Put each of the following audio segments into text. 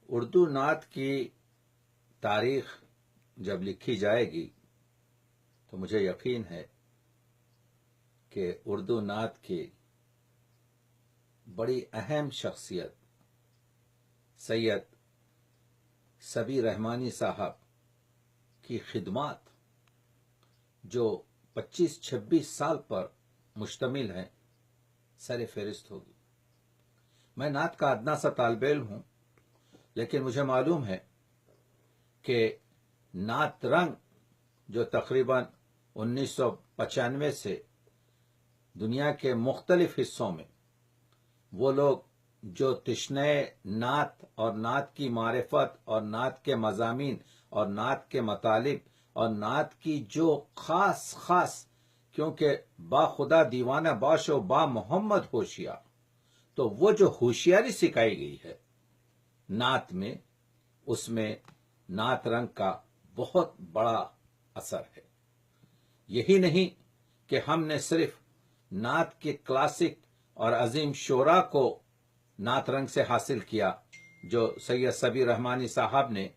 اردو نعت کی تاریخ جب لکھی جائے گی تو مجھے یقین ہے کہ اردو نعت کی بڑی اہم شخصیت سید صبی رحمانی صاحب کی خدمات جو 25-26 سال پر مشتمل ہیں سر فہرست ہوگی۔ میں نعت کا ادنا سا طالب علم ہوں، لیکن مجھے معلوم ہے کہ نعت رنگ جو تقریباً 1995 سے دنیا کے مختلف حصوں میں وہ لوگ جو تشنہ نعت اور نعت کی معرفت اور نعت کے مضامین اور نعت کے مطالب اور نعت کی جو خاص کیونکہ با خدا دیوانہ باش و با محمد ہوشیار، تو وہ جو ہوشیاری سکھائی گئی ہے نعت میں، اس میں نعت رنگ کا بہت بڑا اثر ہے۔ یہی نہیں کہ ہم نے صرف نعت کے کلاسک اور عظیم شعراء کو نعت رنگ سے حاصل کیا جو سید صبی رحمانی صاحب نے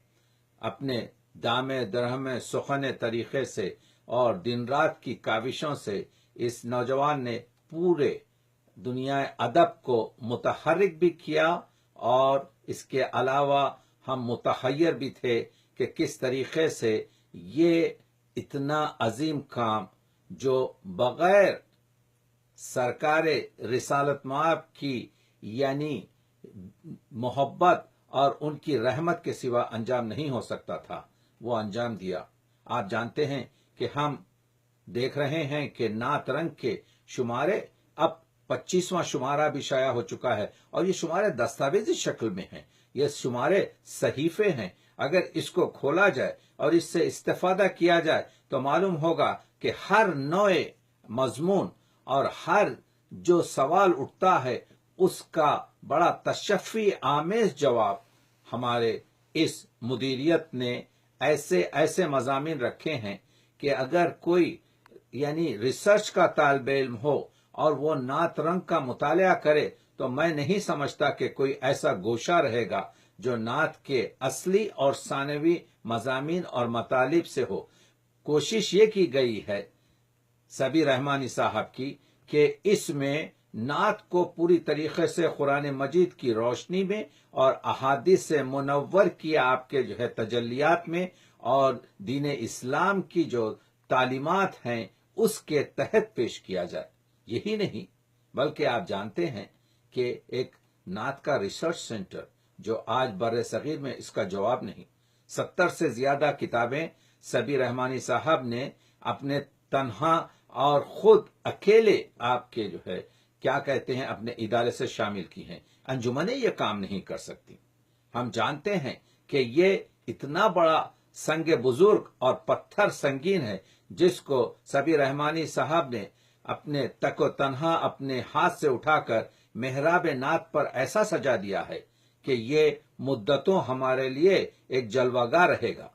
اپنے دام درہم سخن طریقے سے اور دن رات کی کاوشوں سے اس نوجوان نے پورے دنیا ادب کو متحرک بھی کیا، اور اس کے علاوہ ہم متحیر بھی تھے کہ کس طریقے سے یہ اتنا عظیم کام جو بغیر سرکار رسالت مآب کی یعنی محبت اور ان کی رحمت کے سوا انجام نہیں ہو سکتا تھا، وہ انجام دیا۔ آپ جانتے ہیں کہ ہم دیکھ رہے ہیں کہ نعت رنگ کے شمارے اب 25واں شمارہ بھی شائع ہو چکا ہے، اور یہ شمارے دستاویزی شکل میں ہیں، یہ شمارے صحیفے ہیں۔ اگر اس کو کھولا جائے اور اس سے استفادہ کیا جائے تو معلوم ہوگا کہ ہر نوع مضمون اور ہر جو سوال اٹھتا ہے اس کا بڑا تشفی آمیز جواب ہمارے اس مدیریت نے ایسے مضامین رکھے ہیں کہ اگر کوئی یعنی ریسرچ کا طالب علم ہو اور وہ نعت رنگ کا مطالعہ کرے تو میں نہیں سمجھتا کہ کوئی ایسا گوشہ رہے گا جو نعت کے اصلی اور ثانوی مضامین اور مطالب سے ہو۔ کوشش یہ کی گئی ہے صبی رحمانی صاحب کی کہ اس میں نعت کو پوری طریقے سے قرآن مجید کی روشنی میں اور احادیث سے منور کیا آپ کے جو ہے تجلیات میں، اور دین اسلام کی جو تعلیمات ہیں اس کے تحت پیش کیا جائے۔ یہی نہیں بلکہ آپ جانتے ہیں کہ ایک نعت کا ریسرچ سینٹر جو آج بر صغیر میں اس کا جواب نہیں، 70 سے زیادہ کتابیں صبی رحمانی صاحب نے اپنے تنہا اور خود اکیلے آپ کے جو ہے کیا کہتے ہیں اپنے ادارے سے شامل کی ہیں۔ انجمنیں یہ کام نہیں کر سکتی۔ ہم جانتے ہیں کہ یہ اتنا بڑا سنگ بزرگ اور پتھر سنگین ہے جس کو صبی رحمانی صاحب نے اپنے تک و تنہا اپنے ہاتھ سے اٹھا کر محراب نعت پر ایسا سجا دیا ہے کہ یہ مدتوں ہمارے لیے ایک جلوہ گاہ رہے گا۔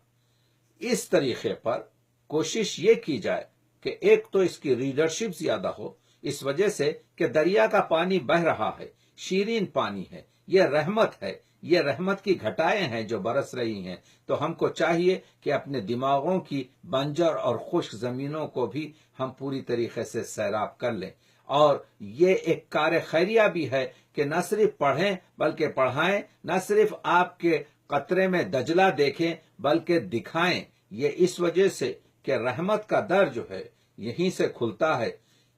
اس طریقے پر کوشش یہ کی جائے کہ ایک تو اس کی ریڈرشپ زیادہ ہو، اس وجہ سے کہ دریا کا پانی بہہ رہا ہے، شیرین پانی ہے، یہ رحمت ہے، یہ رحمت کی گھٹائیں ہیں جو برس رہی ہیں، تو ہم کو چاہیے کہ اپنے دماغوں کی بنجر اور خشک زمینوں کو بھی ہم پوری طریقے سے سیراب کر لیں۔ اور یہ ایک کار خیریہ بھی ہے کہ نہ صرف پڑھیں بلکہ پڑھائیں، نہ صرف آپ کے قطرے میں دجلہ دیکھیں بلکہ دکھائیں۔ یہ اس وجہ سے کہ رحمت کا در جو ہے یہیں سے کھلتا ہے۔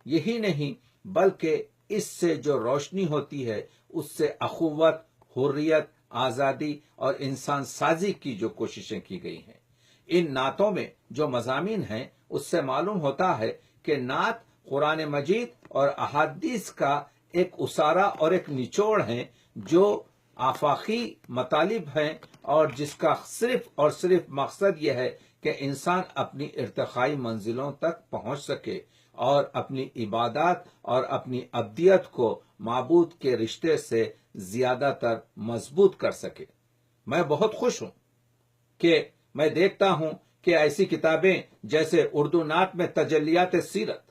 یہی نہیں بلکہ اس سے جو روشنی ہوتی ہے اس سے اخوت، حریت، آزادی اور انسان سازی کی جو کوششیں کی گئی ہیں۔ ان نعتوں میں جو مضامین ہیں اس سے معلوم ہوتا ہے کہ نعت قرآن مجید اور احادیث کا ایک اسارہ اور ایک نچوڑ ہیں جو آفاقی مطالب ہیں، اور جس کا صرف اور صرف مقصد یہ ہے کہ انسان اپنی ارتقائی منزلوں تک پہنچ سکے اور اپنی عبادات اور اپنی ابدیت کو معبود کے رشتے سے زیادہ تر مضبوط کر سکے۔ میں بہت خوش ہوں کہ میں دیکھتا ہوں کہ ایسی کتابیں جیسے اردو نعت میں تجلیات سیرت،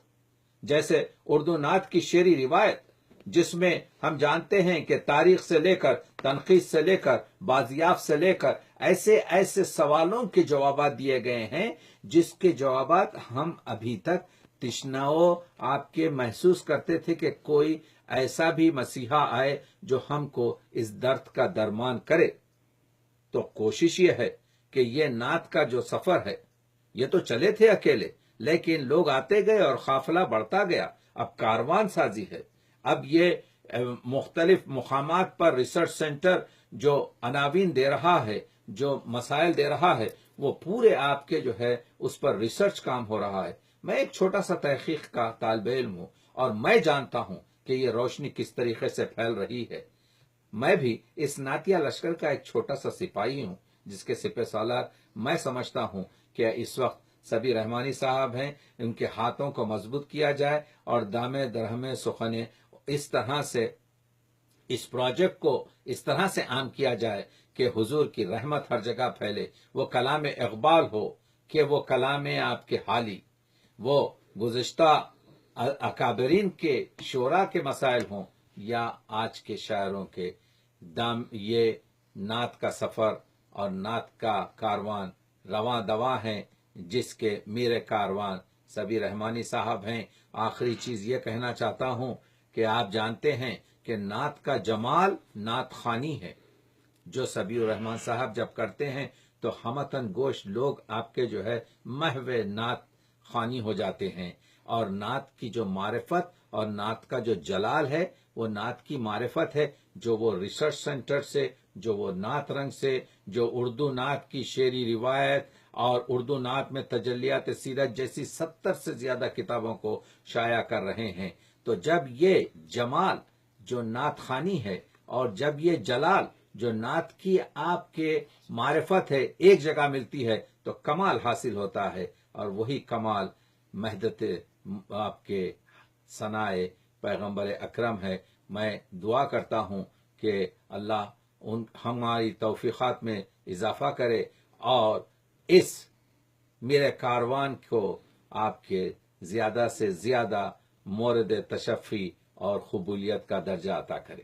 جیسے اردو نعت کی شعری روایت، جس میں ہم جانتے ہیں کہ تاریخ سے لے کر تنقید سے لے کر بازیافت سے لے کر ایسے ایسے سوالوں کے جوابات دیے گئے ہیں جس کے جوابات ہم ابھی تک تشناؤ آپ کے محسوس کرتے تھے کہ کوئی ایسا بھی مسیحا آئے جو ہم کو اس درد کا درمان کرے۔ تو کوشش یہ ہے کہ یہ نعت کا جو سفر ہے، یہ تو چلے تھے اکیلے، لیکن لوگ آتے گئے اور قافلہ بڑھتا گیا۔ اب کاروان سازی ہے، اب یہ مختلف مقامات پر ریسرچ سینٹر جو عناوین دے رہا ہے، جو مسائل دے رہا ہے، وہ پورے آپ کے جو ہے اس پر ریسرچ کام ہو رہا ہے۔ میں ایک چھوٹا سا تحقیق کا طالب علم ہوں اور میں جانتا ہوں کہ یہ روشنی کس طریقے سے پھیل رہی ہے۔ میں بھی اس نعتیہ لشکر کا ایک چھوٹا سا سپاہی ہوں جس کے سپہ سالار میں سمجھتا ہوں کہ اس وقت سبیر رحمانی صاحب ہیں۔ ان کے ہاتھوں کو مضبوط کیا جائے اور دامے درہمے سخنے اس طرح سے اس پروجیکٹ کو اس طرح سے عام کیا جائے کہ حضور کی رحمت ہر جگہ پھیلے۔ وہ کلام اقبال ہو کہ وہ کلام آپ کے حالی، وہ گزشتہ اکابرین کے شعراء کے مسائل ہوں یا آج کے شاعروں کے یہ نعت کا سفر اور نعت کا کاروان رواں دواں ہیں جس کے میر کاروان سبیر رحمانی صاحب ہیں۔ آخری چیز یہ کہنا چاہتا ہوں کہ آپ جانتے ہیں کہ نعت کا جمال نعت خوانی ہے۔ جو سبیر الرحمان صاحب جب کرتے ہیں تو ہمتن گوش لوگ آپ کے جو ہے محو نعت خوانی ہو جاتے ہیں، اور نعت کی جو معرفت اور نعت کا جو جلال ہے وہ نعت کی معرفت ہے جو وہ ریسرچ سینٹر سے، جو وہ نعت رنگ سے، جو اردو نعت کی شعری روایت اور اردو نعت میں تجلیات سیرت جیسی 70 سے زیادہ کتابوں کو شائع کر رہے ہیں۔ تو جب یہ جمال جو نعت خوانی ہے اور جب یہ جلال جو نعت کی آپ کے معرفت ہے ایک جگہ ملتی ہے تو کمال حاصل ہوتا ہے، اور وہی کمال مہدت آپ کے ثنائے پیغمبر اکرم ہے۔ میں دعا کرتا ہوں کہ اللہ ہماری توفیقات میں اضافہ کرے اور اس میرے کاروان کو آپ کے زیادہ سے زیادہ مورد تشفی اور قبولیت کا درجہ عطا کرے۔